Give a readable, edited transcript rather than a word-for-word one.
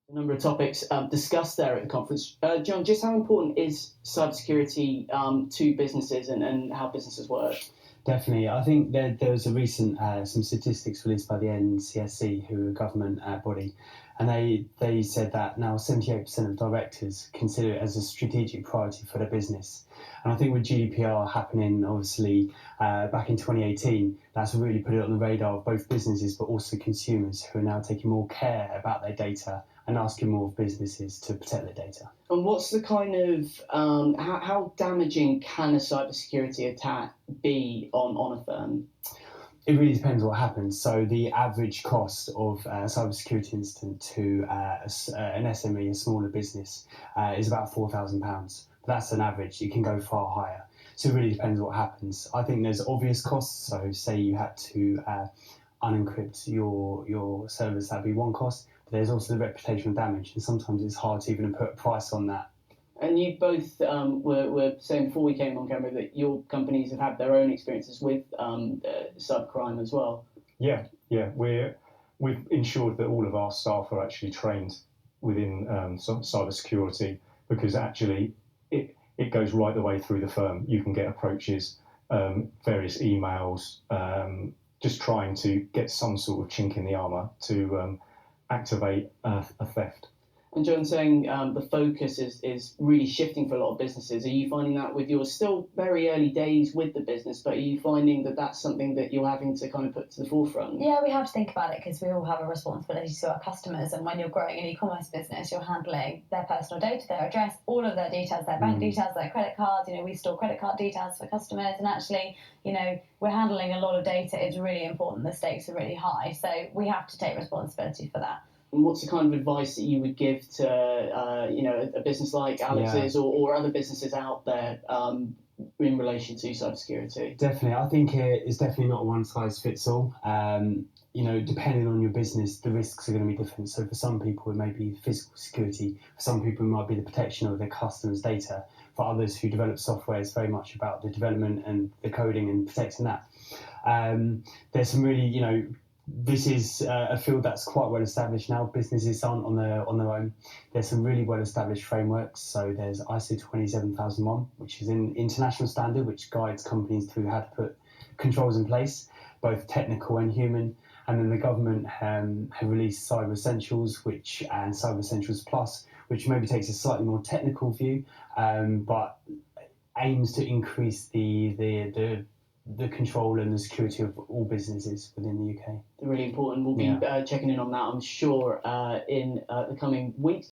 A number of topics discussed there at the conference. Jon, just how important is cybersecurity to businesses and how businesses work? Definitely. I think there was a recent some statistics released by the NCSC, who are a government body, and they said that now 78% of directors consider it as a strategic priority for their business. And I think with GDPR happening, obviously, back in 2018, that's really put it on the radar of both businesses, but also consumers, who are now taking more care about their data and asking more of businesses to protect their data. And what's the kind of how damaging can a cybersecurity attack be on a firm? It really depends what happens. So the average cost of a cybersecurity incident to an SME, a smaller business, is about £4,000. That's an average. It can go far higher. So it really depends what happens. I think there's obvious costs. So say you had to unencrypt your servers, that'd be one cost. But there's also the reputational damage, and sometimes it's hard to even put a price on that. And you both were saying before we came on camera that your companies have had their own experiences with cybercrime as well. Yeah. We've ensured that all of our staff are actually trained within cybersecurity, because actually it goes right the way through the firm. You can get approaches, various emails, just trying to get some sort of chink in the armour to activate a theft. And Jon, saying the focus is really shifting for a lot of businesses. Are you finding that with yours? Still very early days with the business, but are you finding that that's something that you're having to kind of put to the forefront? Yeah, we have to think about it, because we all have a responsibility to our customers. And when you're growing an e-commerce business, you're handling their personal data, their address, all of their details, their bank details, their credit cards. We store credit card details for customers, and actually, we're handling a lot of data. It's really important. The stakes are really high, so we have to take responsibility for that. And what's the kind of advice that you would give to a business like Alex's or other businesses out there in relation to cybersecurity? Definitely, I think it's definitely not a one size fits all. Depending on your business, the risks are going to be different. So for some people, it may be physical security. For some people, it might be the protection of their customers' data. For others who develop software, it's very much about the development and the coding and protecting that. There's some really, this is a field that's quite well established now. Businesses aren't on their own. There's some really well established frameworks. So there's ISO 27001, which is an international standard which guides companies through how to put controls in place, both technical and human. And then the government have released Cyber Essentials, and Cyber Essentials Plus, which maybe takes a slightly more technical view, but aims to increase the control and the security of all businesses within the UK. Really important. We'll be checking in on that, I'm sure, in the coming weeks.